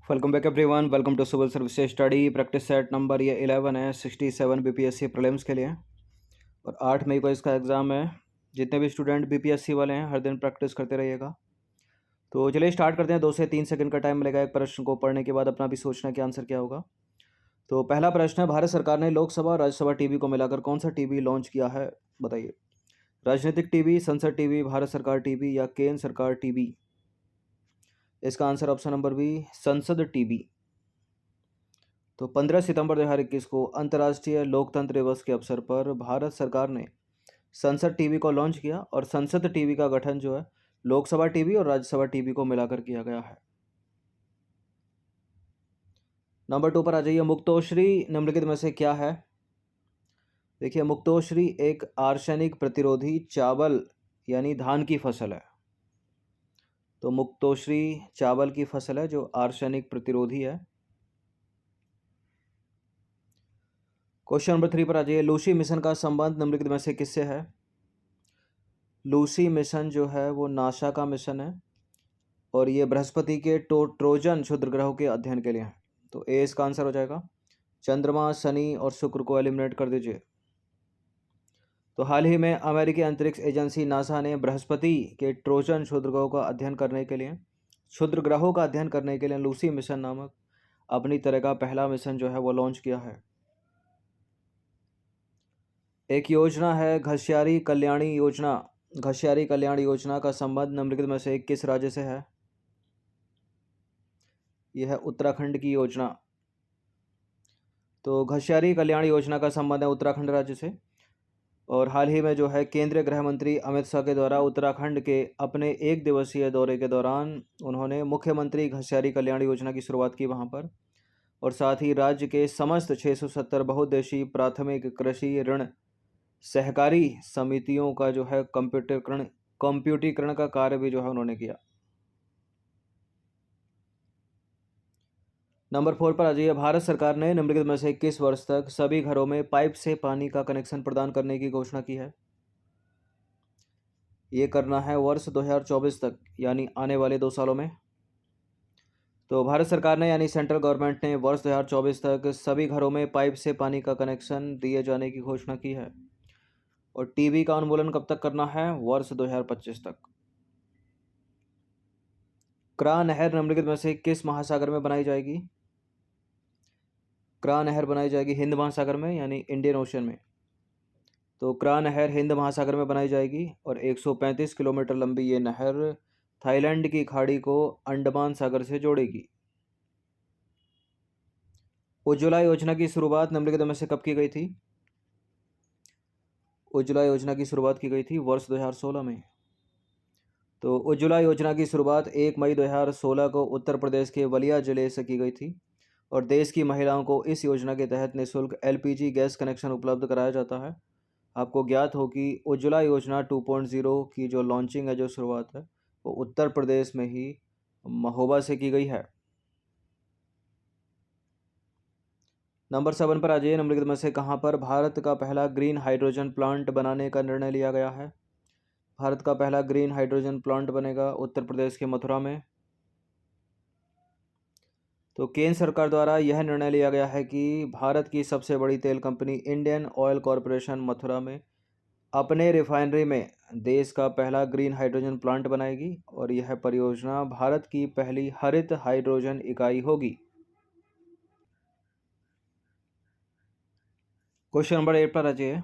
Welcome back everyone. Welcome to civil service study practice set number ये 11 है 67 BPSC prelims के लिए और 8 मई को इसका एग्ज़ाम है। जितने भी स्टूडेंट बीपीएससी वाले हैं हर दिन प्रैक्टिस करते रहिएगा। तो चलिए स्टार्ट करते हैं। 2 से 3 सेकंड का टाइम मिलेगा एक प्रश्न को पढ़ने के बाद अपना भी सोचना कि आंसर क्या होगा। तो पहला प्रश्न है, भारत सरकार ने लोकसभा और राज्यसभा टीवी को मिलाकर कौन सा टीवी लॉन्च किया है, बताइए। राजनीतिक टीवी, संसद टीवी, भारत सरकार टीवी या केंद्र सरकार टीवी। इसका आंसर ऑप्शन नंबर बी, संसद टीवी। तो 15 सितंबर 2021 को अंतर्राष्ट्रीय लोकतंत्र दिवस के अवसर पर भारत सरकार ने संसद टीवी को लॉन्च किया और संसद टीवी का गठन जो है लोकसभा टीवी और राज्यसभा टीवी को मिलाकर किया गया है। नंबर 2 पर आ जाइए। मुक्तोश्री निम्नलिखित में से क्या है। देखिए, मुक्तोश्री एक आर्सेनिक प्रतिरोधी चावल यानी धान की फसल है। तो मुक्तोश्री चावल की फसल है जो आर्सेनिक प्रतिरोधी है। क्वेश्चन नंबर 3 पर आ जाइए। लूसी मिशन का संबंध निम्नलिखित में से किससे है। लूसी मिशन जो है वो नासा का मिशन है और ये बृहस्पति के ट्रोजन क्षुद्र ग्रहों के अध्ययन के लिए है। तो ए इसका आंसर हो जाएगा। चंद्रमा, शनि और शुक्र को एलिमिनेट कर दीजिए। तो हाल ही में अमेरिकी अंतरिक्ष एजेंसी नासा ने बृहस्पति के ट्रोजन क्षुद्र ग्रहों का अध्ययन करने के लिए लूसी मिशन नामक अपनी तरह का पहला मिशन जो है वो लॉन्च किया है। एक योजना है घसियारी कल्याणी योजना। घसियारी कल्याण योजना का संबंध निम्नलिखित में से किस राज्य से है। यह है उत्तराखंड की योजना। तो घसियारी कल्याण योजना का संबंध है उत्तराखंड राज्य से और हाल ही में जो है केंद्रीय गृह मंत्री अमित शाह के द्वारा उत्तराखंड के अपने 1 दिवसीय दौरे के दौरान उन्होंने मुख्यमंत्री घसियारी कल्याण योजना की शुरुआत की वहां पर, और साथ ही राज्य के समस्त 670 बहुउद्देशीय प्राथमिक कृषि ऋण सहकारी समितियों का जो है कंप्यूटरीकरण का कार्य भी जो है उन्होंने किया। नंबर 4 पर आ जाइए। भारत सरकार ने निम्नलिखित में से किस वर्ष तक सभी घरों में पाइप से पानी का कनेक्शन प्रदान करने की घोषणा की है। ये करना है वर्ष 2024 तक, यानी आने वाले 2 सालों में। तो भारत सरकार ने यानी सेंट्रल गवर्नमेंट ने वर्ष 2024 तक सभी घरों में पाइप से पानी का कनेक्शन दिए जाने की घोषणा की है और टीबी का उन्मूलन कब तक करना है, वर्ष 2025 तक। क्रा नहर निम्नलिखित में से किस महासागर में बनाई जाएगी। क्रा नहर बनाई जाएगी हिंद महासागर में, यानी इंडियन ओशन में। तो क्रा नहर हिंद महासागर में बनाई जाएगी और 135 किलोमीटर लंबी ये नहर थाईलैंड की खाड़ी को अंडमान सागर से जोड़ेगी। उज्ज्वला योजना की शुरुआत निम्नलिखित में से कब की गई थी। उज्ज्वला योजना की शुरुआत की गई थी वर्ष 2016 में। तो उज्ज्वला योजना की शुरुआत 1 मई 2016 को उत्तर प्रदेश के बलिया जिले से की गई थी और देश की महिलाओं को इस योजना के तहत निःशुल्क एलपीजी गैस कनेक्शन उपलब्ध कराया जाता है। आपको ज्ञात हो कि उज्ज्वला योजना 2.0 की जो लॉन्चिंग है, जो शुरुआत है, वो उत्तर प्रदेश में ही महोबा से की गई है। नंबर 7 पर आ जाइए। निम्नलिखित में से कहाँ पर भारत का पहला ग्रीन हाइड्रोजन प्लांट बनाने का निर्णय लिया गया है। भारत का पहला ग्रीन हाइड्रोजन प्लांट बनेगा उत्तर प्रदेश के मथुरा में। तो केंद्र सरकार द्वारा यह निर्णय लिया गया है कि भारत की सबसे बड़ी तेल company Indian oil corporation Mathura में अपने रिफाइनरी में देश का पहला ग्रीन हाइड्रोजन प्लांट बनाएगी और यह परियोजना भारत की पहली हरित हाइड्रोजन इकाई होगी। क्वेश्चन नंबर 8 पर आ जाइए।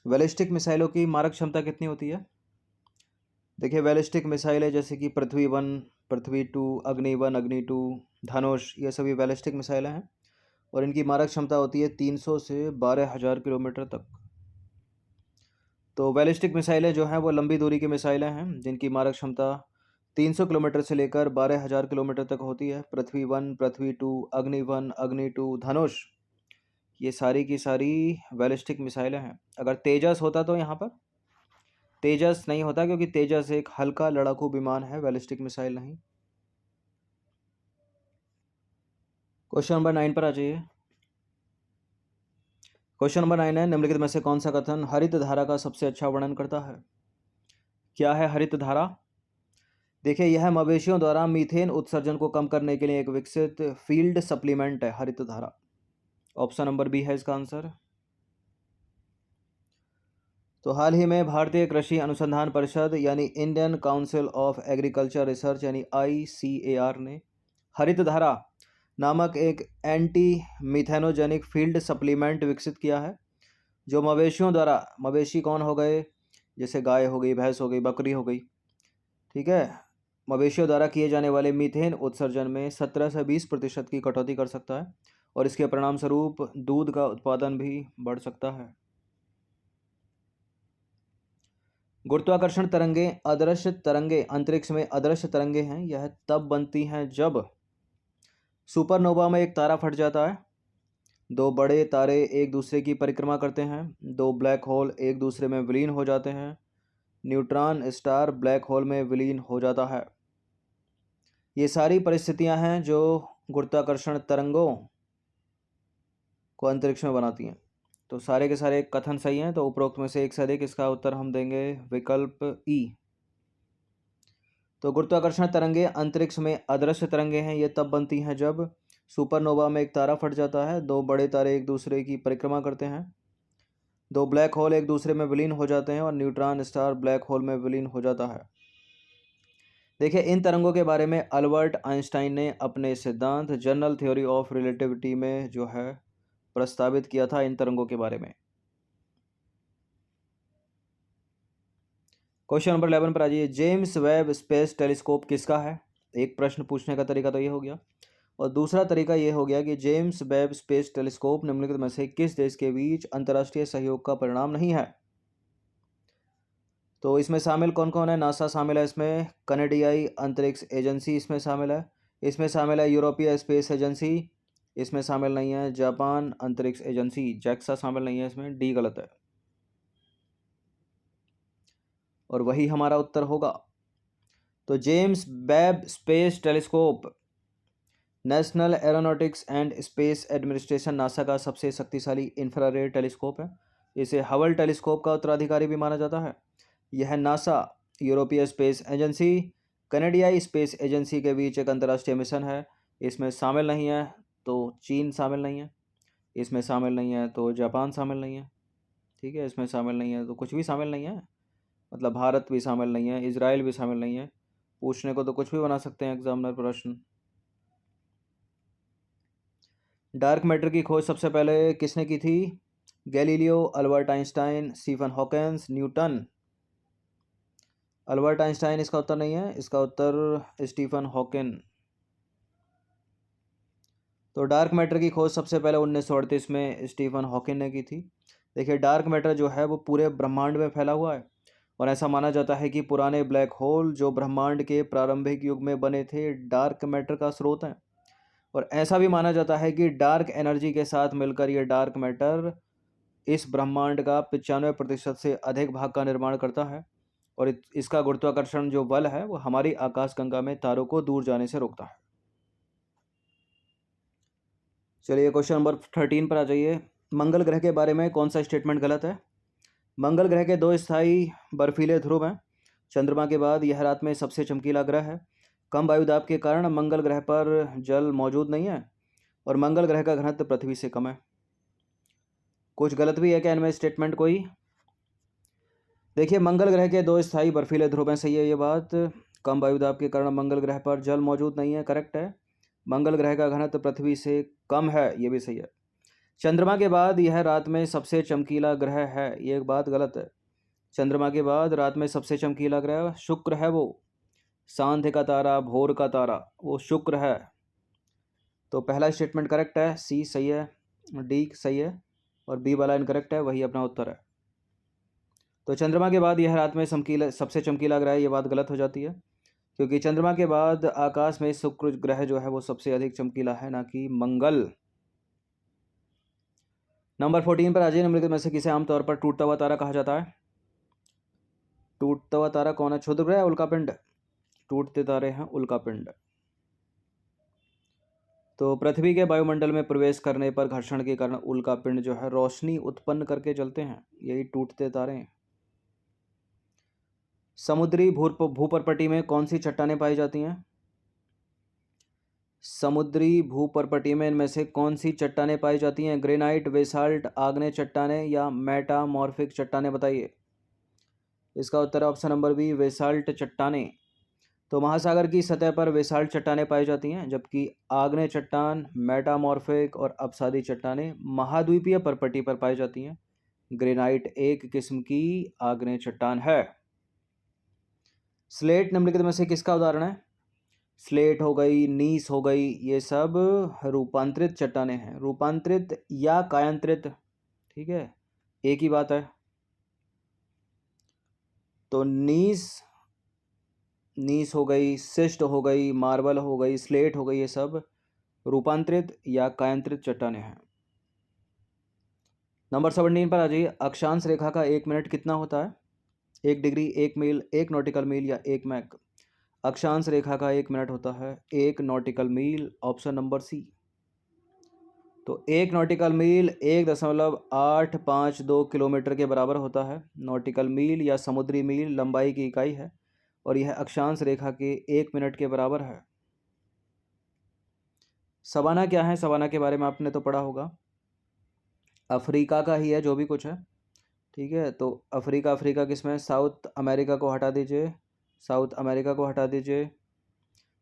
बैलिस्टिक मिसाइलों की मारक क्षमता कितनी होती है। देखिए, बैलिस्टिक मिसाइलें जैसे कि पृथ्वी-1, पृथ्वी-2, अग्नि-1, अग्नि-2, धनुष, ये सभी बैलिस्टिक मिसाइलें हैं और इनकी मारक क्षमता होती है 300 से 12,000 किलोमीटर तक। तो बैलिस्टिक मिसाइलें जो हैं वो लंबी दूरी की मिसाइलें हैं जिनकी मारक क्षमता 300 किलोमीटर से लेकर 12,000 किलोमीटर तक होती है। पृथ्वी-1, पृथ्वी-2, अग्नि-1, अग्नि-2, धनुष, ये सारी की सारी बैलिस्टिक मिसाइलें हैं। अगर तेजस होता तो यहाँ पर तेजस नहीं होता, क्योंकि तेजस एक हल्का लड़ाकू विमान है, बैलिस्टिक मिसाइल नहीं। क्वेश्चन नंबर 9 पर आ जाइए। क्वेश्चन नंबर 9 है, निम्नलिखित में से कौन सा कथन हरित धारा का सबसे अच्छा वर्णन करता है। क्या है हरित धारा। देखिए, यह मवेशियों द्वारा मीथेन उत्सर्जन को कम करने के लिए एक विकसित फील्ड सप्लीमेंट है, हरित धारा। ऑप्शन नंबर बी है इसका आंसर। तो हाल ही में भारतीय कृषि अनुसंधान परिषद यानी Indian council of agriculture research यानी ICAR ने हरित धारा नामक एक एंटी मिथेनोजेनिक फील्ड सप्लीमेंट विकसित किया है, जो मवेशियों द्वारा, मवेशी कौन हो गए, जैसे गाय हो गई, भैंस हो गई, बकरी हो गई, ठीक है, मवेशियों द्वारा किए जाने वाले मीथेन उत्सर्जन में 17 से 20% की कटौती कर सकता है और इसके परिणाम स्वरूप दूध का उत्पादन भी बढ़ सकता है। गुरुत्वाकर्षण तरंगें अदृश्य तरंगें अंतरिक्ष में अदृश्य तरंगें हैं। यह तब बनती हैं जब सुपरनोवा में एक तारा फट जाता है, दो बड़े तारे एक दूसरे की परिक्रमा करते हैं, दो ब्लैक होल एक दूसरे में विलीन हो जाते हैं, न्यूट्रॉन स्टार ब्लैक होल में विलीन हो जाता है। ये सारी परिस्थितियां हैं जो गुरुत्वाकर्षण तरंगों को अंतरिक्ष में बनाती हैं। तो सारे के सारे कथन सही हैं, तो उपरोक्त में से एक से अधिक, इसका उत्तर हम देंगे विकल्प ई। तो गुरुत्वाकर्षण तरंगें अंतरिक्ष में अदृश्य तरंगें हैं। ये तब बनती हैं जब सुपरनोवा में एक तारा फट जाता है, दो बड़े तारे एक दूसरे की परिक्रमा करते हैं, दो ब्लैक होल एक दूसरे में विलीन हो जाते हैं और न्यूट्रॉन स्टार ब्लैक होल में विलीन हो जाता है। देखिए, इन तरंगों के बारे में अल्बर्ट आइंस्टाइन ने अपने सिद्धांत जनरल थ्योरी ऑफ रिलेटिविटी में जो है प्रस्तावित किया था इन तरंगों के बारे में। क्वेश्चन नंबर 11 पर आ जाइए। जेम्स वेब स्पेस टेलीस्कोप किसका है? एक प्रश्न पूछने का तरीका तो ये हो गया, और दूसरा तरीका ये हो गया कि जेम्स वेब स्पेस टेलीस्कोप निम्नलिखित में से किस देश के बीच अंतर्राष्ट्रीय सहयोग का परिणाम नहीं है? तो इसमें शामिल कौन कौन है? नासा शामिल है इसमें, कनाडाई अंतरिक्ष एजेंसी इसमें शामिल है, इसमें शामिल है यूरोपीय स्पेस एजेंसी, इसमें शामिल नहीं है जापान अंतरिक्ष एजेंसी, जैक्सा शामिल नहीं है इसमें, डी गलत है और वही हमारा उत्तर होगा। तो James Webb space telescope national aeronautics and space administration NASA का सबसे शक्तिशाली इंफ्रारेड टेलीस्कोप है। इसे हबल टेलीस्कोप का उत्तराधिकारी भी माना जाता है। यह नासा, यूरोपीय स्पेस एजेंसी, कनाडाई स्पेस एजेंसी के बीच एक अंतर्राष्ट्रीय मिशन है। इसमें शामिल नहीं है तो चीन शामिल नहीं है, इसमें शामिल नहीं है तो जापान शामिल नहीं है, ठीक है, इसमें शामिल नहीं है तो कुछ भी शामिल नहीं है, मतलब भारत भी शामिल नहीं है, इजराइल भी शामिल नहीं है। पूछने को तो कुछ भी बना सकते हैं एग्जामिनर प्रश्न। डार्क मैटर की खोज सबसे पहले किसने की थी? Galileo, Albert Einstein, Stephen Hawkins, Newton. Albert Einstein इसका उत्तर नहीं है, इसका उत्तर स्टीफन हॉकिन। तो डार्क मैटर की खोज सबसे पहले 1938 में स्टीफन हॉकिन ने की थी। देखिए, डार्क मैटर जो है वो पूरे ब्रह्मांड में फैला हुआ है और ऐसा माना जाता है कि पुराने ब्लैक होल जो ब्रह्मांड के प्रारंभिक युग में बने थे डार्क मैटर का स्रोत हैं, और ऐसा भी माना जाता है कि डार्क एनर्जी के साथ मिलकर ये डार्क मैटर इस ब्रह्मांड का 95% से अधिक भाग का निर्माण करता है और इसका गुरुत्वाकर्षण जो बल है वो हमारी आकाशगंगा में तारों को दूर जाने से रोकता है। चलिए क्वेश्चन नंबर 13 पर आ जाइए। मंगल ग्रह के बारे में कौन सा स्टेटमेंट गलत है? मंगल ग्रह के दो स्थायी बर्फीले ध्रुव हैं। चंद्रमा के बाद यह रात में सबसे चमकीला ग्रह है। कम वायुदाब के कारण मंगल ग्रह पर जल मौजूद नहीं है और मंगल ग्रह का घनत्व पृथ्वी से कम है। कुछ गलत भी है क्या इनमें स्टेटमेंट कोई? देखिए, मंगल ग्रह के दो स्थायी बर्फीले ध्रुव हैं, सही है ये बात। कम वायुदाब के कारण मंगल ग्रह पर जल मौजूद नहीं है, करेक्ट है। मंगल ग्रह का घनत्व पृथ्वी से कम है, ये भी सही है। चंद्रमा के बाद यह रात में सबसे चमकीला ग्रह है, ये एक बात गलत है। चंद्रमा के बाद रात में सबसे चमकीला ग्रह शुक्र है, वो सांध्य का तारा, भोर का तारा, वो शुक्र है। तो पहला स्टेटमेंट करेक्ट है, सी सही है, डी सही है और बी वाला इनकरेक्ट है, वही अपना उत्तर है। तो चंद्रमा के बाद यह रात में सबसे चमकीला ग्रह, ये बात गलत हो जाती है क्योंकि चंद्रमा के बाद आकाश में शुक्र ग्रह जो है वो सबसे अधिक चमकीला है, ना कि मंगल। नंबर 14 पर आ जाइए। निम्नलिखित में से किसे आमतौर पर टूटता हुआ तारा कहा जाता है? टूटता हुआ तारा कौन है? क्षुद्र ग्रह, उल्कापिंड? टूटते तारे हैं उल्कापिंड। तो पृथ्वी के वायुमंडल में प्रवेश करने पर घर्षण के कारण उल्कापिंड जो है रोशनी उत्पन्न करके जलते हैं, यही टूटते तारे हैं। समुद्री भूपरपटी में कौन सी चट्टानें पाई जाती हैं? समुद्री भूपरपटी में इनमें से कौन सी चट्टानें पाई जाती हैं? ग्रेनाइट, बेसाल्ट, आग्नेय चट्टानें या मेटामॉर्फिक चट्टानें, बताइए। इसका उत्तर है ऑप्शन नंबर बी, बेसाल्ट चट्टानें। तो महासागर की सतह पर बेसाल्ट चट्टानें पाई जाती हैं, जबकि आग्नेय चट्टान, मेटामॉर्फिक और अपसादी चट्टानें महाद्वीपीय परपटी पर पाई जाती हैं। ग्रेनाइट एक किस्म की आग्नेय चट्टान है। स्लेट निम्नलिखित में से किसका उदाहरण है? स्लेट हो गई, नीस हो गई, ये सब रूपांतरित चट्टानें हैं। रूपांतरित या कायांतरित, ठीक है, एक ही बात है। तो नीस हो गई, सिस्ट हो गई, मार्बल हो गई, स्लेट हो गई, ये सब रूपांतरित या कायांतरित चट्टानें हैं। नंबर 17 पर आ जाइए। अक्षांश रेखा का 1 मिनट कितना होता है? 1 डिग्री, 1 मील, 1 नॉटिकल मील या 1 मैक? अक्षांश रेखा का 1 मिनट होता है 1 नॉटिकल मील, ऑप्शन नंबर सी। तो 1 नॉटिकल मील 1.852 किलोमीटर के बराबर होता है। नॉटिकल मील या समुद्री मील लंबाई की इकाई है और यह अक्षांश रेखा के 1 मिनट के बराबर है। सवाना क्या है? सवाना के बारे में आपने तो पढ़ा होगा। अफ्रीका का ही है जो भी कुछ है, ठीक है। तो अफ्रीका किसमें? साउथ अमेरिका को हटा दीजिए, साउथ अमेरिका को हटा दीजिए।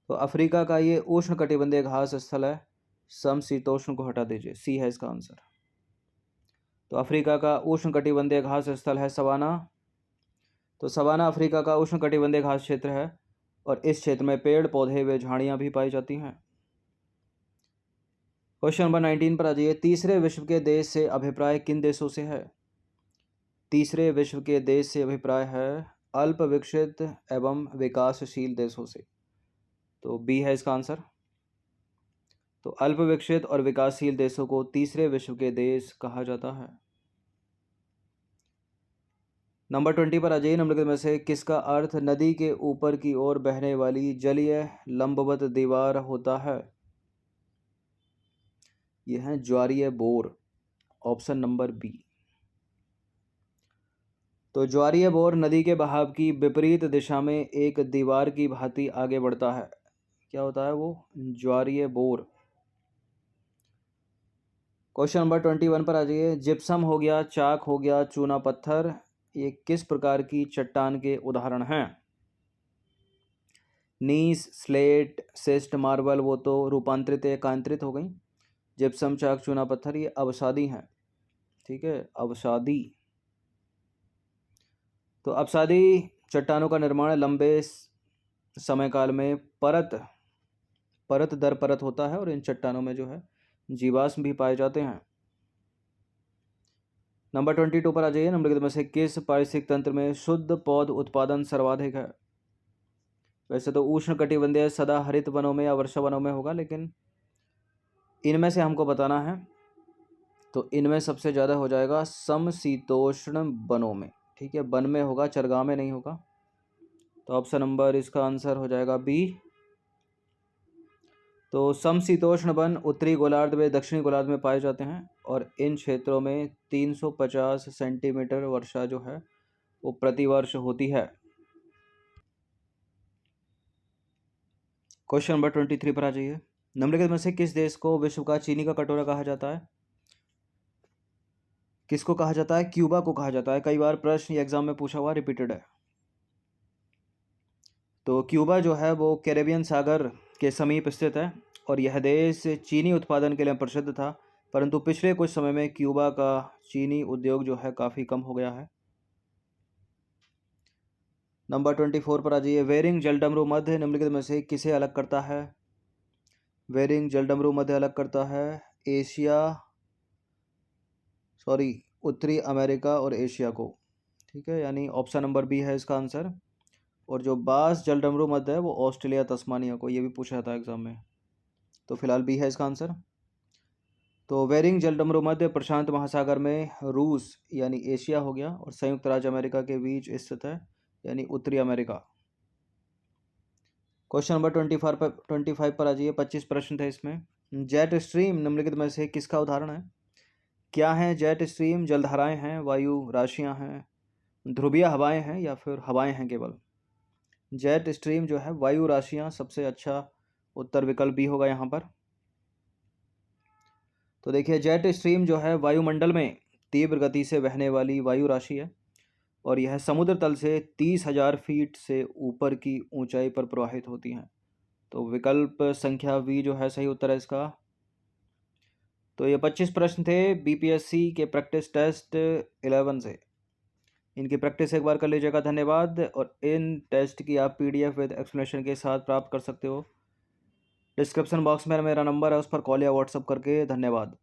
तो अफ्रीका का ये उष्णकटिबंधीय घास स्थल है। समशीतोष्ण को हटा दीजिए, सी है इसका आंसर। तो अफ्रीका का उष्णकटिबंधीय घास स्थल है सवाना। तो सवाना अफ्रीका का उष्णकटिबंधीय घास क्षेत्र है और इस क्षेत्र में पेड़ पौधे व झाड़ियाँ भी पाई जाती हैं। क्वेश्चन नंबर 19 पर आ जाइए। तीसरे विश्व के देश से अभिप्राय किन देशों से है? तीसरे विश्व के देश से अभिप्राय है अल्प विकसित एवं विकासशील देशों से। तो बी है इसका आंसर। तो अल्प विकसित और विकासशील देशों को तीसरे विश्व के देश कहा जाता है। नंबर 20 पर आ जाइए। निम्नलिखित में से किसका अर्थ नदी के ऊपर की ओर बहने वाली जलीय लंबवत दीवार होता है? यह है ज्वारीय बोर, ऑप्शन नंबर बी। तो ज्वारीय बोर नदी के बहाव की विपरीत दिशा में एक दीवार की भांति आगे बढ़ता है। क्या होता है वो? ज्वारीय बोर। क्वेश्चन नंबर 21 पर आ जाइए। जिप्सम हो गया, चाक हो गया, चूना पत्थर, ये किस प्रकार की चट्टान के उदाहरण हैं? नीस, स्लेट, सिस्ट, मार्बल वो तो रूपांतरित या कांतरित हो गई। जिप्सम, चाक, चूना पत्थर ये अवसादी हैं, ठीक है, अवसादी। तो अवसादी चट्टानों का निर्माण लंबे समय काल में परत दर परत होता है और इन चट्टानों में जो है जीवाश्म भी पाए जाते हैं। नंबर 22 पर आ जाइए। निम्नलिखित में से किस पारिस्थितिक तंत्र में शुद्ध पौध उत्पादन सर्वाधिक है? वैसे तो उष्णकटिबंधीय सदा हरित वनों में या वर्षा वनों में होगा, लेकिन इनमें से हमको बताना है। तो इनमें सबसे ज़्यादा हो जाएगा समशीतोष्ण वनों में, ठीक है, वन में होगा, चरगाह में नहीं होगा। तो ऑप्शन नंबर इसका आंसर हो जाएगा बी। तो समशीतोष्ण वन उत्तरी गोलार्ध व दक्षिणी गोलार्ध में पाए जाते हैं और इन क्षेत्रों में 350 सेंटीमीटर वर्षा जो है वो प्रतिवर्ष होती है। क्वेश्चन नंबर 23 पर आ जाइए। निम्नलिखित में से किस देश को विश्व का चीनी का कटोरा कहा जाता है? किसको कहा जाता है? क्यूबा को कहा जाता है। कई बार प्रश्न एग्जाम में पूछा हुआ, रिपीटेड है। तो क्यूबा जो है वो कैरेबियन सागर के समीप स्थित है और यह देश चीनी उत्पादन के लिए प्रसिद्ध था, परंतु पिछले कुछ समय में क्यूबा का चीनी उद्योग जो है काफ़ी कम हो गया है। नंबर 24 पर आ जाइए। वेरिंग जलडमरू मध्य निम्नलिखित में से किसे अलग करता है? वेरिंग जलडमरू मध्य अलग करता है उत्तरी अमेरिका और एशिया को, ठीक है, यानी ऑप्शन नंबर बी है इसका आंसर। और जो बास जलडमरू मध्य है वो ऑस्ट्रेलिया तस्मानिया को, ये भी पूछा था एग्जाम में। तो फिलहाल बी है इसका आंसर। तो वेरिंग जलडमरू मध्य प्रशांत महासागर में रूस यानी एशिया हो गया और संयुक्त राज्य अमेरिका के बीच स्थित है यानी उत्तरी अमेरिका। क्वेश्चन नंबर 25 पर आ जाइए। 25 प्रश्न थे इसमें। जेट स्ट्रीम निम्नलिखित में से किसका उदाहरण है? क्या है जेट स्ट्रीम? जलधाराएं हैं, वायु राशियां हैं, ध्रुवीय हवाएं हैं या फिर हवाएं हैं केवल? जेट स्ट्रीम जो है वायु राशियाँ, सबसे अच्छा उत्तर विकल्प बी होगा यहाँ पर। तो देखिए जेट स्ट्रीम जो है वायुमंडल में तीव्र गति से बहने वाली वायु राशि है और यह समुद्र तल से 30,000 फीट से ऊपर की ऊंचाई पर प्रवाहित होती हैं। तो विकल्प संख्या वी जो है सही उत्तर है इसका। तो ये 25 प्रश्न थे बीपीएससी के प्रैक्टिस टेस्ट 11 से। इनकी प्रैक्टिस एक बार कर लीजिएगा। धन्यवाद। और इन टेस्ट की आप पीडीएफ विद एक्सप्लेनेशन के साथ प्राप्त कर सकते हो। डिस्क्रिप्शन बॉक्स में मेरा नंबर है, उस पर कॉल या व्हाट्सअप करके। धन्यवाद।